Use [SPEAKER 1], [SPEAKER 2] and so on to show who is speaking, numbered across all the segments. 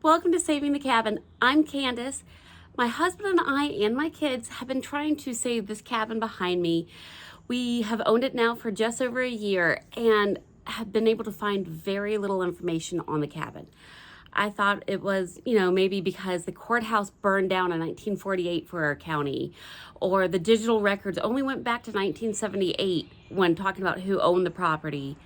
[SPEAKER 1] welcome to Saving the Cabin. I'm Candace. My husband and I and my kids have been trying to save this cabin behind me. We have owned it now for just over a year and have been able to find very little information on the cabin. I thought it was, maybe because the courthouse burned down in 1948 for our county, or the digital records only went back to 1978 when talking about who owned the property.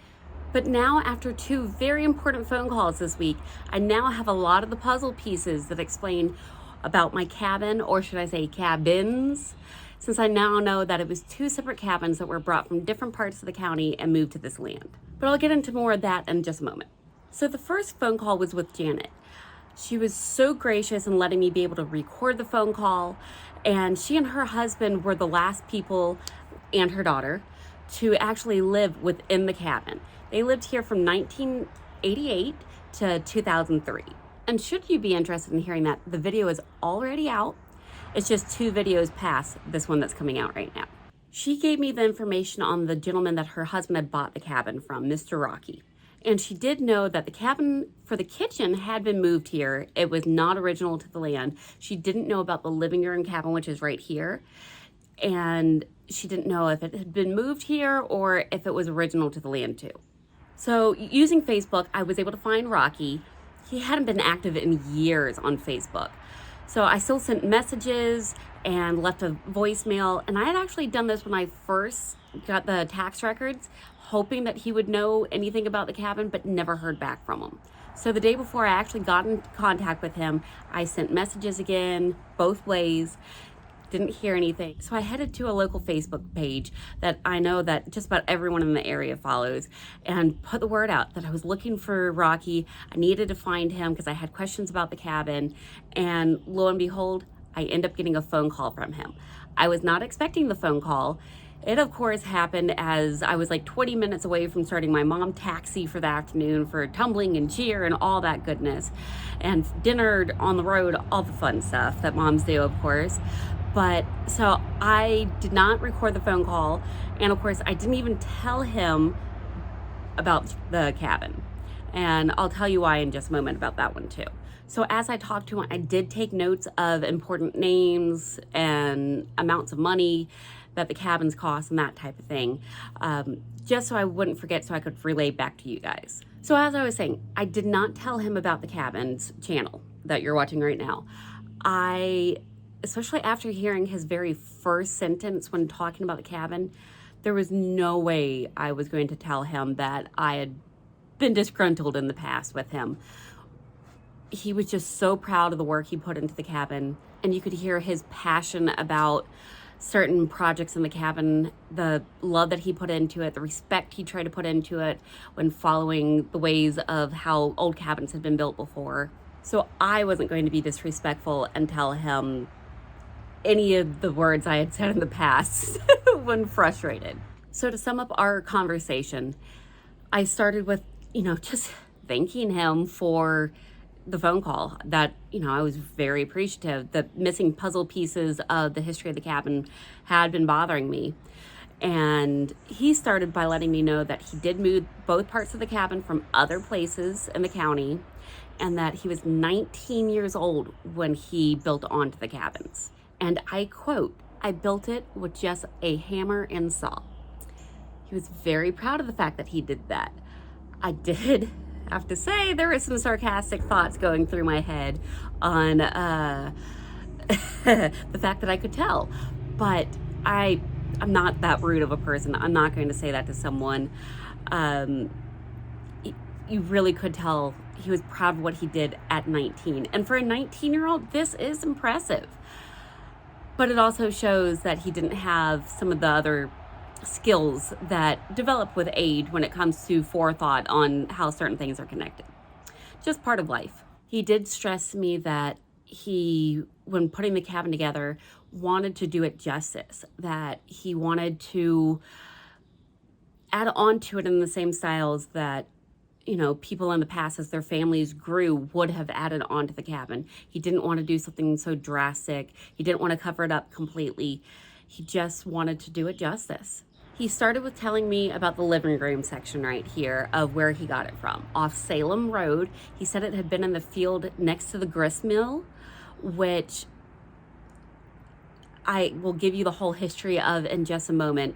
[SPEAKER 1] But now, after two very important phone calls this week, I now have a lot of the puzzle pieces that explain about my cabin, or should I say cabins, since I now know that it was two separate cabins that were brought from different parts of the county and moved to this land. But I'll get into more of that in just a moment. So the first phone call was with Janet. She was so gracious in letting me be able to record the phone call, and she and her husband were the last people, and her daughter, to actually live within the cabin. They lived here from 1988 to 2003. And should you be interested in hearing that, the video is already out. It's just two videos past this one that's coming out right now. She gave me the information on the gentleman that her husband had bought the cabin from, Mr. Rocky. And she did know that the cabin for the kitchen had been moved here. It was not original to the land. She didn't know about the living room cabin, which is right here. And she didn't know if it had been moved here or if it was original to the land too. So using Facebook, I was able to find Rocky. He hadn't been active in years on Facebook. So I still sent messages and left a voicemail. And I had actually done this when I first got the tax records, hoping that he would know anything about the cabin, but never heard back from him. So the day before I actually got in contact with him, I sent messages again, both ways. Didn't hear anything. So I headed to a local Facebook page that I know that just about everyone in the area follows, and put the word out that I was looking for Rocky. I needed to find him because I had questions about the cabin, and lo and behold, I end up getting a phone call from him. I was not expecting the phone call. It of course happened as I was like 20 minutes away from starting my mom taxi for the afternoon for tumbling and cheer and all that goodness, and dinner on the road, all the fun stuff that moms do, of course. But so I did not record the phone call, and of course I didn't even tell him about the cabin. And I'll tell you why in just a moment about that one too. So as I talked to him, I did take notes of important names and amounts of money that the cabins cost and that type of thing, just so I wouldn't forget, so I could relay back to you guys. So as I was saying, I did not tell him about the cabins channel that you're watching right now. Especially after hearing his very first sentence when talking about the cabin, there was no way I was going to tell him that I had been disgruntled in the past with him. He was just so proud of the work he put into the cabin, and you could hear his passion about certain projects in the cabin, the love that he put into it, the respect he tried to put into it when following the ways of how old cabins had been built before. So I wasn't going to be disrespectful and tell him any of the words I had said in the past when frustrated. So to sum up our conversation, I started with, just thanking him for the phone call, that, I was very appreciative. The missing puzzle pieces of the history of the cabin had been bothering me. And he started by letting me know that he did move both parts of the cabin from other places in the county, and that he was 19 years old when he built onto the cabins. And I quote, "I built it with just a hammer and saw." He was very proud of the fact that he did that. I did have to say there were some sarcastic thoughts going through my head on the fact that I could tell. But I'm not that rude of a person. I'm not going to say that to someone. You really could tell he was proud of what he did at 19. And for a 19-year-old, this is impressive. But it also shows that he didn't have some of the other skills that develop with age when it comes to forethought on how certain things are connected. Just part of life. He did stress to me that he, when putting the cabin together, wanted to do it justice, that he wanted to add on to it in the same styles that people in the past, as their families grew, would have added on to the cabin. He didn't want to do something so drastic. He didn't want to cover it up completely. He just wanted to do it justice. He started with telling me about the living room section right here of where he got it from. Off Salem Road, he said it had been in the field next to the grist mill, which I will give you the whole history of in just a moment.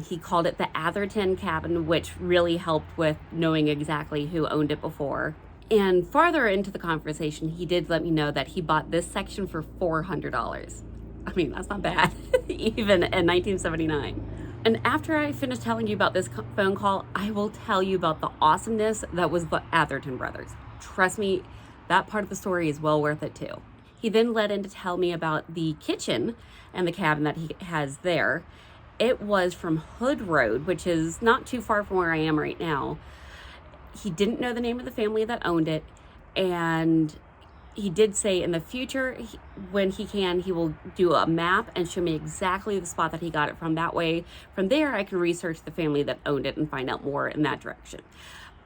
[SPEAKER 1] He called it the Atherton cabin, which really helped with knowing exactly who owned it before. And farther into the conversation, he did let me know that he bought this section for $400. I mean, that's not bad, even in 1979. And after I finish telling you about this phone call, I will tell you about the awesomeness that was the Atherton brothers. Trust me, that part of the story is well worth it too. He then led in to tell me about the kitchen and the cabin that he has there. It was from Hood Road, which is not too far from where I am right now. He didn't know the name of the family that owned it, and he did say in the future, when he can, he will do a map and show me exactly the spot that he got it from. That way, from there, I can research the family that owned it and find out more in that direction.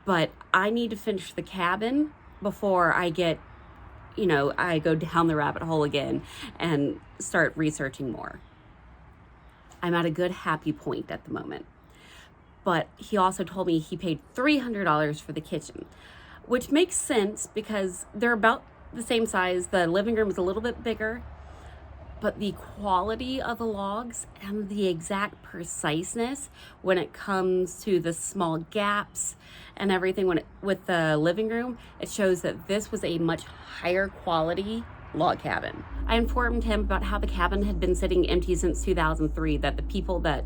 [SPEAKER 1] But I need to finish the cabin before I get, I go down the rabbit hole again and start researching more. I'm at a good happy point at the moment. But he also told me he paid $300 for the kitchen, which makes sense because they're about the same size. The living room is a little bit bigger, but the quality of the logs and the exact preciseness when it comes to the small gaps and everything with the living room, it shows that this was a much higher quality log cabin. I informed him about how the cabin had been sitting empty since 2003, that the people the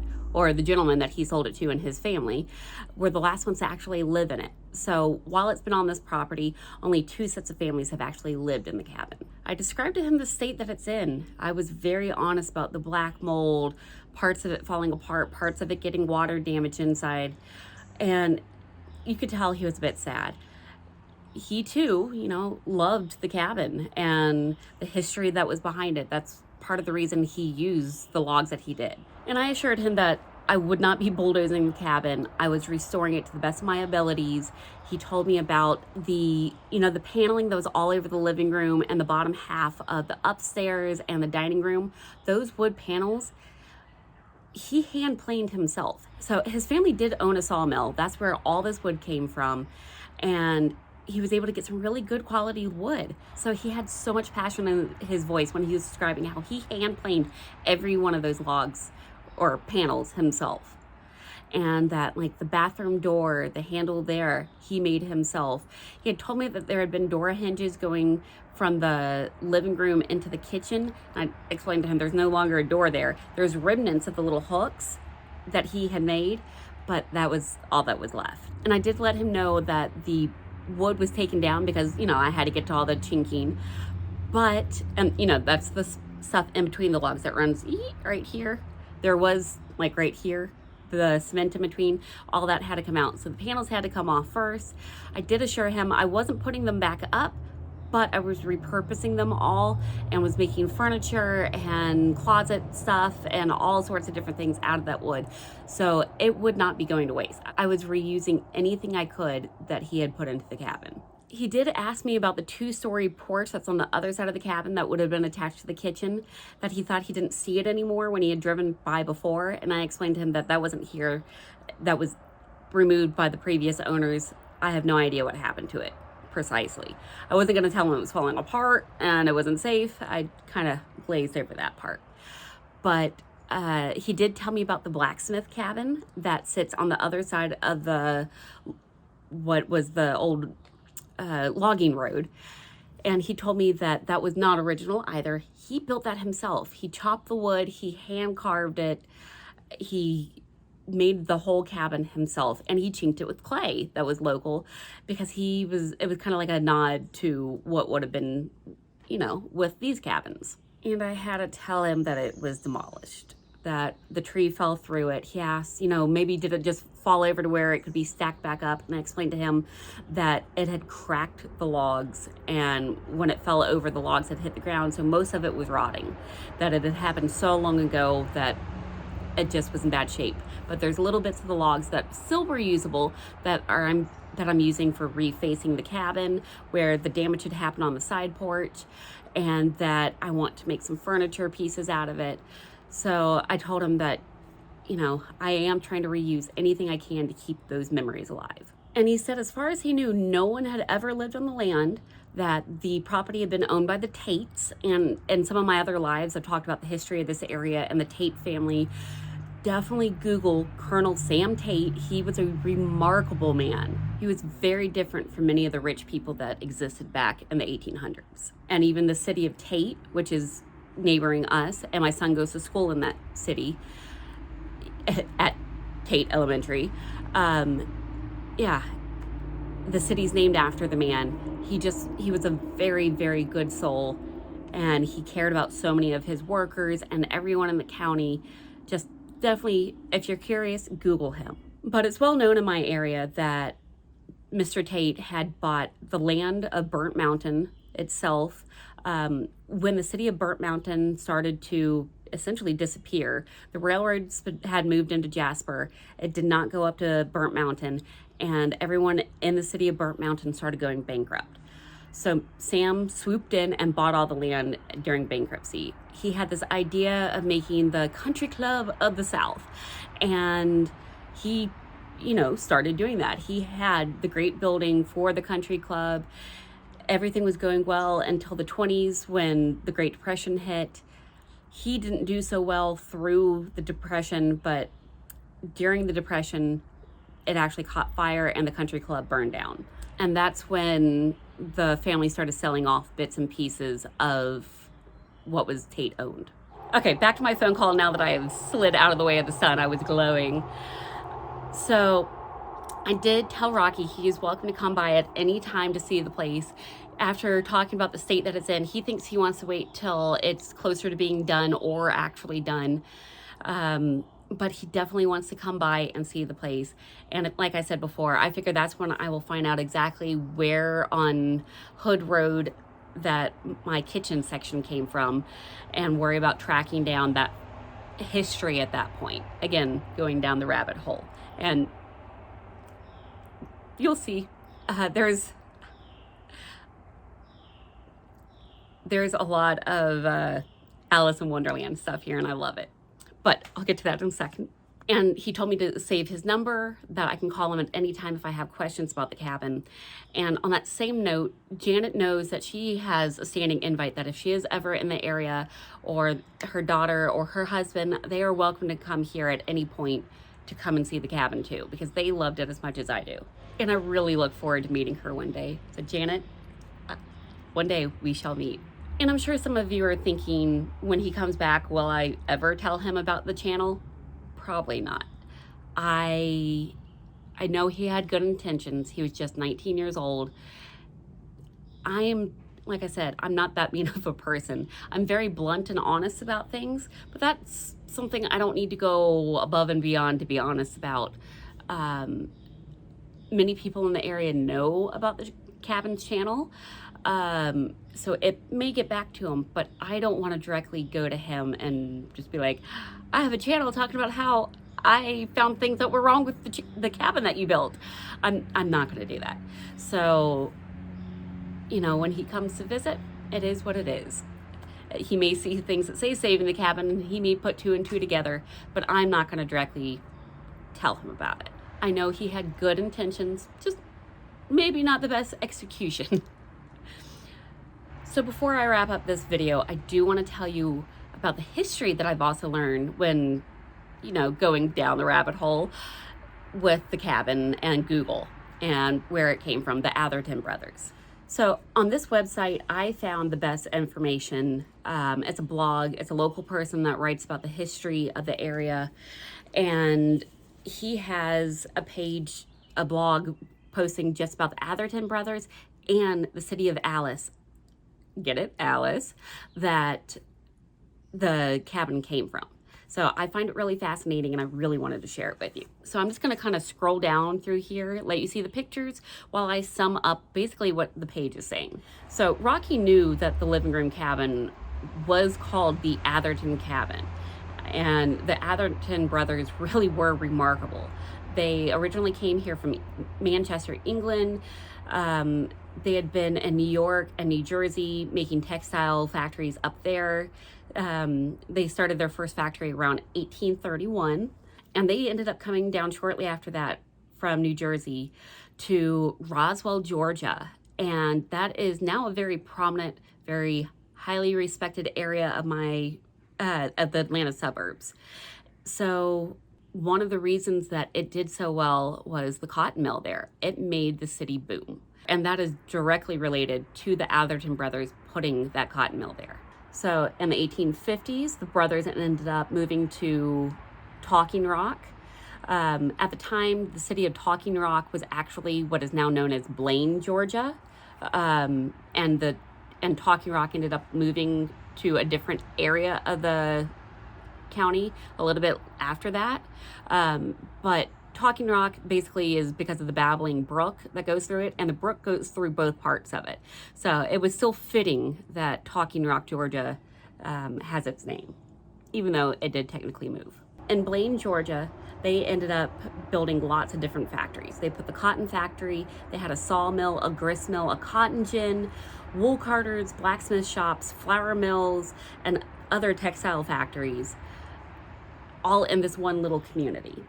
[SPEAKER 1] gentleman that he sold it to and his family were the last ones to actually live in it. So while it's been on this property, only 2 sets of families have actually lived in the cabin. I described to him the state that it's in. I was very honest about the black mold, parts of it falling apart, parts of it getting water damage inside. And you could tell he was a bit sad. He too, loved the cabin and the history that was behind it. That's part of the reason he used the logs that he did. And I assured him that I would not be bulldozing the cabin. I was restoring it to the best of my abilities. He told me about the paneling that was all over the living room and the bottom half of the upstairs and the dining room. Those wood panels, he hand planed himself. So his family did own a sawmill. That's where all this wood came from. And he was able to get some really good quality wood. So he had so much passion in his voice when he was describing how he hand planed every one of those logs or panels himself. And that like the bathroom door, the handle there, he made himself. He had told me that there had been door hinges going from the living room into the kitchen. I explained to him there's no longer a door there. There's remnants of the little hooks that he had made, but that was all that was left. And I did let him know that the wood was taken down because, I had to get to all the chinking. But, that's the stuff in between the logs that runs right here. There was, like right here, the cement in between, all that had to come out. So the panels had to come off first. I did assure him I wasn't putting them back up, but I was repurposing them all and was making furniture and closet stuff and all sorts of different things out of that wood. So it would not be going to waste. I was reusing anything I could that he had put into the cabin. He did ask me about the 2-story porch that's on the other side of the cabin that would have been attached to the kitchen, that he thought he didn't see it anymore when he had driven by before. And I explained to him that wasn't here. That was removed by the previous owners. I have no idea what happened to it precisely. I wasn't going to tell him it was falling apart and it wasn't safe. I kind of glazed over that part. But he did tell me about the blacksmith cabin that sits on the other side of what was the old logging road. And he told me that was not original either. He built that himself. He chopped the wood, he hand carved it, he made the whole cabin himself, and he chinked it with clay that was local because it was kind of like a nod to what would have been, with these cabins. And I had to tell him that it was demolished, that the tree fell through it. He asked, maybe did it just fall over to where it could be stacked back up? And I explained to him that it had cracked the logs, and when it fell over, the logs had hit the ground, so most of it was rotting, that it had happened so long ago that it just was in bad shape. But there's little bits of the logs that still were usable that I'm using for refacing the cabin where the damage had happened on the side porch, and that I want to make some furniture pieces out of it. So I told him that you know, I am trying to reuse anything I can to keep those memories alive. And he said, as far as he knew, no one had ever lived on the land, that the property had been owned by the Tates. And in some of my other lives, I've talked about the history of this area and the Tate family. Definitely Google Colonel Sam Tate. He was a remarkable man. He was very different from many of the rich people that existed back in the 1800s. And even the city of Tate, which is neighboring us, and my son goes to school in that city at Tate Elementary. Yeah, the city's named after the man. He was a very, very good soul, and he cared about so many of his workers and everyone in the county. Just definitely, if you're curious, Google him. But it's well known in my area that Mr. Tate had bought the land of Burnt Mountain itself. When the city of Burnt Mountain started to essentially disappear, the railroads had moved into Jasper. It did not go up to Burnt Mountain, and everyone in the city of Burnt Mountain started going bankrupt. So Sam swooped in and bought all the land during bankruptcy. He had this idea of making the country club of the South, and he, you know, started doing that. He had the great building for the country club. Everything was going well until the 20s when the Great Depression hit. He didn't do so well through the Depression, but during the Depression, it actually caught fire and the country club burned down. And that's when the family started selling off bits and pieces of what was Tate owned. Okay, back to my phone call now that I have slid out of the way of the sun. I was glowing. So I did tell Rocky he is welcome to come by at any time to see the place. After talking about the state that it's in, he thinks he wants to wait till it's closer to being done or actually done. But he definitely wants to come by and see the place. And like I said before, I figure that's when I will find out exactly where on Hood Road that my kitchen section came from and worry about tracking down that history at that point. Again, going down the rabbit hole. And you'll see, there's a lot of Alice in Wonderland stuff here, and I love it. But I'll get to that in a second. And he told me to save his number, that I can call him at any time if I have questions about the cabin. And on that same note, Janet knows that she has a standing invite that if she is ever in the area, or her daughter or her husband, they are welcome to come here at any point to come and see the cabin too, because they loved it as much as I do. And I really look forward to meeting her one day. So Janet, one day we shall meet. And I'm sure some of you are thinking, when he comes back, will I ever tell him about the channel? Probably not. I know he had good intentions. He was just 19 years old. I am, like I said, I'm not that mean of a person. I'm very blunt and honest about things, but that's something I don't need to go above and beyond to be honest about. Many people in the area know about the cabin's channel. So it may get back to him, but I don't want to directly go to him and just be like, I have a channel talking about how I found things that were wrong with the cabin that you built. I'm not going to do that. So, you know, when he comes to visit, it is what it is. He may see things that say saving the cabin, and he may put two and two together, but I'm not going to directly tell him about it. I know he had good intentions, just maybe not the best execution. So before I wrap up this video, I do want to tell you about the history that I've also learned when, you know, going down the rabbit hole with the cabin and Google and where it came from, the Atherton brothers. So on this website, I found the best information. It's a blog. It's a local person that writes about the history of the area. And he has a page, a blog posting just about the Atherton brothers and the city of Alice. Get it? Alice, that the cabin came from. So I find it really fascinating, and I really wanted to share it with you. So I'm just going to kind of scroll down through here, let you see the pictures while I sum up basically what the page is saying. So Rocky knew that the living room cabin was called the Atherton cabin, and the Atherton brothers really were remarkable. They originally came here from Manchester, England. They had been in New York and New Jersey making textile factories up there. They started their first factory around 1831. And they ended up coming down shortly after that from New Jersey to Roswell, Georgia. And that is now a very prominent, very highly respected area of of the Atlanta suburbs. So one of the reasons that it did so well was the cotton mill there. It made the city boom. And that is directly related to the Atherton brothers putting that cotton mill there. So in the 1850s, the brothers ended up moving to Talking Rock. At the time, the city of Talking Rock was actually what is now known as Blaine, Georgia. And Talking Rock ended up moving to a different area of the county a little bit after that. But Talking Rock basically is because of the babbling brook that goes through it, and the brook goes through both parts of it. So it was still fitting that Talking Rock, Georgia has its name, even though it did technically move. In Blaine, Georgia, they ended up building lots of different factories. They put the cotton factory, they had a sawmill, a grist mill, a cotton gin, wool carders, blacksmith shops, flour mills, and other textile factories, all in this one little community.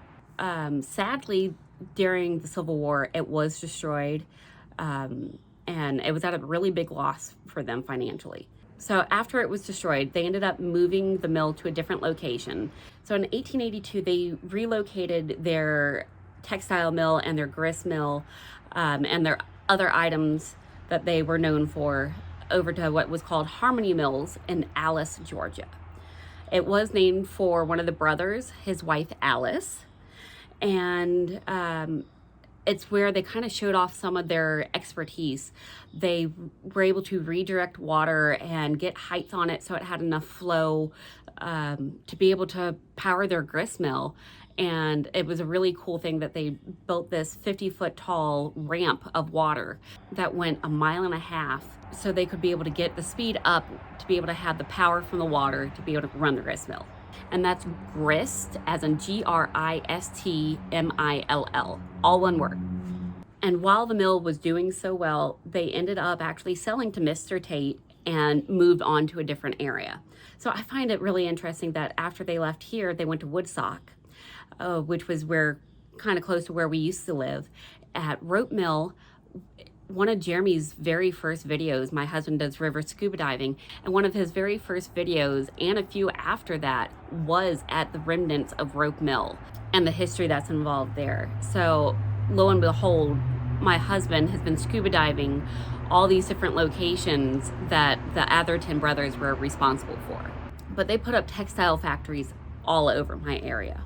[SPEAKER 1] Sadly, during the Civil War, it was destroyed, and it was at a really big loss for them financially. So after it was destroyed, they ended up moving the mill to a different location. So in 1882, they relocated their textile mill and their grist mill and their other items that they were known for over to what was called Harmony Mills in Alice, Georgia. It was named for one of the brothers, his wife Alice, and it's where they kind of showed off some of their expertise. They were able to redirect water and get height on it so it had enough flow to be able to power their grist mill. And it was a really cool thing that they built this 50-foot tall ramp of water that went 1.5 miles so they could be able to get the speed up to be able to have the power from the water to be able to run the grist mill. And that's grist, as in Gristmill, all one word. And while the mill was doing so well, they ended up actually selling to Mr. Tate and moved on to a different area. So I find it really interesting that after they left here, they went to Woodstock, which was kind of close to where we used to live. At Rope Mill, one of Jeremy's very first videos, my husband does river scuba diving, and one of his very first videos and a few after that was at the remnants of Rope Mill and the history that's involved there. So lo and behold, my husband has been scuba diving all these different locations that the Atherton brothers were responsible for. But they put up textile factories all over my area.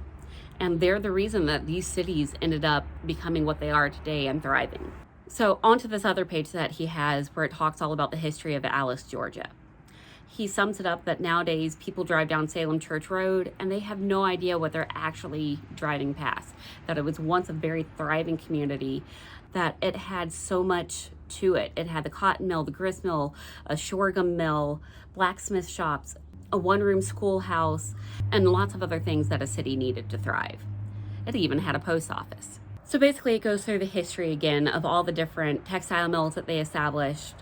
[SPEAKER 1] And they're the reason that these cities ended up becoming what they are today and thriving. So onto this other page that he has where it talks all about the history of Alice, Georgia. He sums it up that nowadays people drive down Salem Church Road and they have no idea what they're actually driving past. That it was once a very thriving community, that it had so much to it. It had the cotton mill, the grist mill, a sorghum mill, blacksmith shops, a one-room schoolhouse, and lots of other things that a city needed to thrive. It even had a post office. So basically it goes through the history again of all the different textile mills that they established,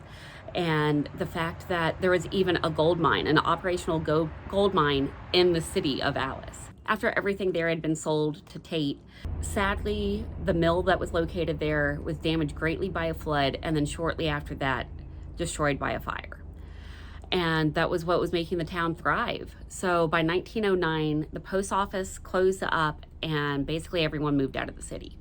[SPEAKER 1] and the fact that there was even a gold mine, an operational gold mine in the city of Alice. After everything there had been sold to Tate, sadly, the mill that was located there was damaged greatly by a flood, and then shortly after that, destroyed by a fire. And that was what was making the town thrive. So by 1909, the post office closed up and basically everyone moved out of the city.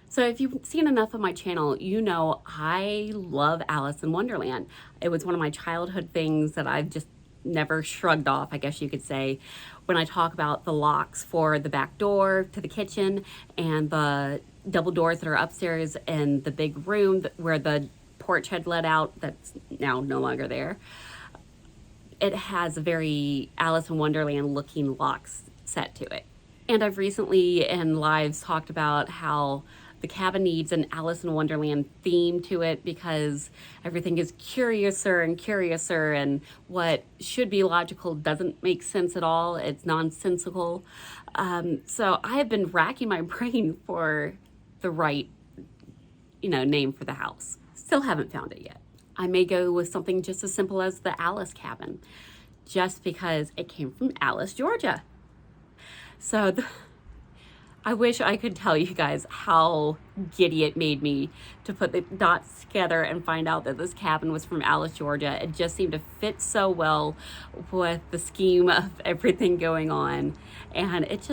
[SPEAKER 1] So if you've seen enough of my channel, you know I love Alice in Wonderland. It was one of my childhood things that I've just never shrugged off, I guess you could say, when I talk about the locks for the back door to the kitchen and the double doors that are upstairs and the big room where the porch had let out that's now no longer there. It has a very Alice in Wonderland looking locks set to it. And I've recently in lives talked about how the cabin needs an Alice in Wonderland theme to it because everything is curiouser and curiouser, and what should be logical doesn't make sense at all. It's nonsensical. So I have been racking my brain for the right, name for the house. Still haven't found it yet. I may go with something just as simple as the Alice cabin, just because it came from Alice, Georgia. So I wish I could tell you guys how giddy it made me to put the dots together and find out that this cabin was from Alice, Georgia. It just seemed to fit so well with the scheme of everything going on. And it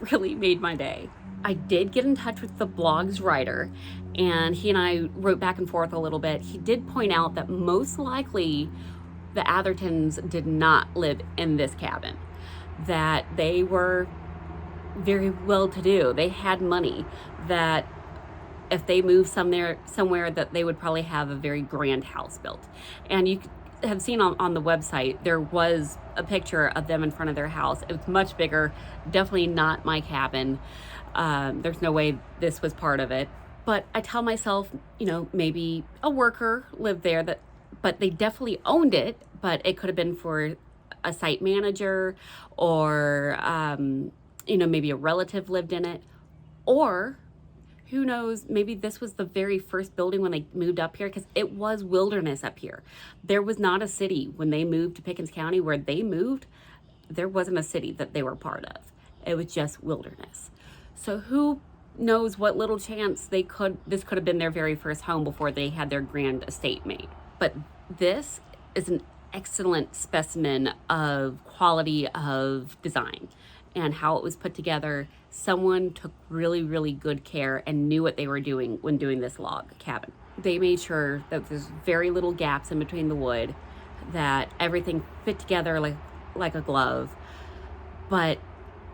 [SPEAKER 1] really made my day. I did get in touch with the blog's writer, and he and I wrote back and forth a little bit. He did point out that most likely the Athertons did not live in this cabin, that they were very well-to-do. They had money, that if they moved somewhere that they would probably have a very grand house built. And you have seen on the website, there was a picture of them in front of their house. It was much bigger, definitely not my cabin. There's no way this was part of it. But I tell myself, maybe a worker lived there, but they definitely owned it, but it could have been for a site manager, or maybe a relative lived in it, or who knows, maybe this was the very first building when they moved up here, because it was wilderness up here. There was not a city when they moved to Pickens County. Where they moved, there wasn't a city that they were part of. It was just wilderness. So who knows what little chance this could have been their very first home before they had their grand estate made. But this is an excellent specimen of quality of design and how it was put together. Someone took really, really good care and knew what they were doing when doing this log cabin. They made sure that there's very little gaps in between the wood, that everything fit together like a glove. But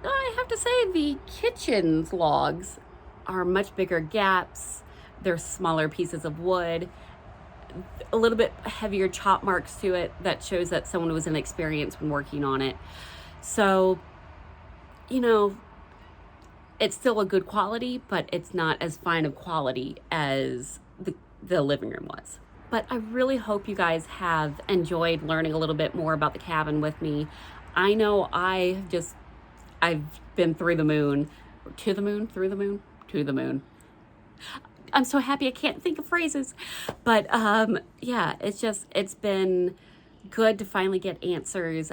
[SPEAKER 1] I have to say, the kitchen's logs are much bigger gaps. They're smaller pieces of wood, a little bit heavier chop marks to it that shows that someone was inexperienced when working on it. So, it's still a good quality, but it's not as fine of quality as the living room was. But I really hope you guys have enjoyed learning a little bit more about the cabin with me. I know I've been through the moon, to the moon, through the moon, to the moon. I'm so happy I can't think of phrases. But yeah, it's been good to finally get answers.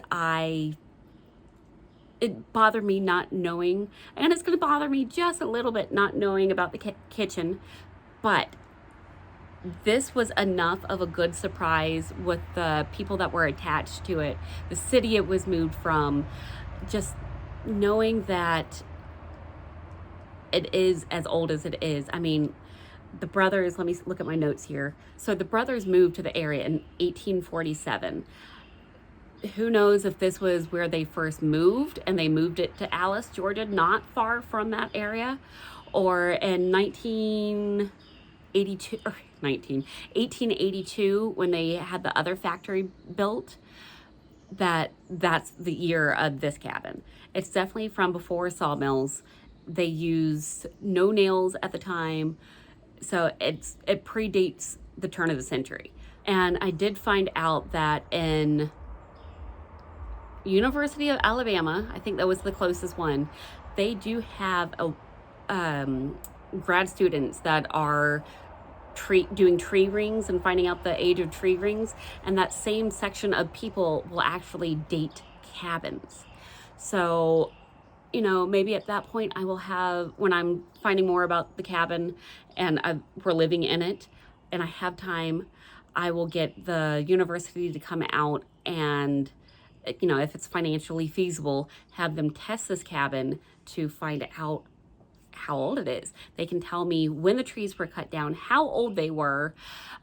[SPEAKER 1] It bothered me not knowing, and it's going to bother me just a little bit not knowing about the kitchen, but this was enough of a good surprise with the people that were attached to it, the city it was moved from, just knowing that it is as old as it is. I mean, the brothers, let me look at my notes here. So the brothers moved to the area in 1847. Who knows if this was where they first moved and they moved it to Alice, Georgia, not far from that area, or in 1882 when they had the other factory built, that's the year of this cabin. It's definitely from before sawmills. They used no nails at the time, so it predates the turn of the century. And I did find out that in University of Alabama, I think that was the closest one, they do have grad students that are doing tree rings and finding out the age of tree rings, and that same section of people will actually date cabins. So maybe at that point I will have, when I'm finding more about the cabin and we're living in it and I have time, I will get the university to come out and, if it's financially feasible, have them test this cabin to find out how old it is. They can tell me when the trees were cut down, how old they were.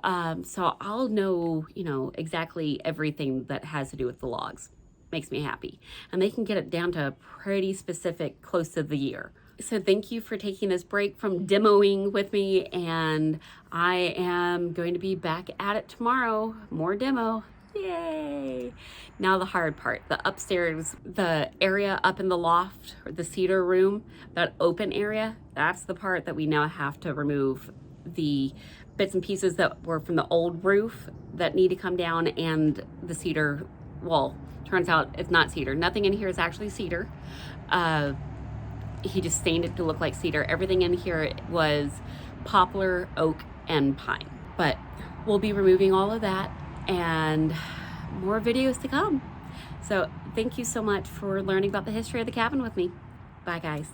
[SPEAKER 1] So I'll know, exactly everything that has to do with the logs. Makes me happy. And they can get it down to pretty specific, close to the year. So thank you for taking this break from demoing with me, and I am going to be back at it tomorrow. More demo. Yay! Now the hard part, the upstairs, the area up in the loft, or the cedar room, that open area, that's the part that we now have to remove the bits and pieces that were from the old roof that need to come down, and the cedar wall. Turns out it's not cedar. Nothing in here is actually cedar. He just stained it to look like cedar. Everything in here was poplar, oak, and pine. But we'll be removing all of that, and more videos to come. So thank you so much for learning about the history of the cabin with me. Bye, guys.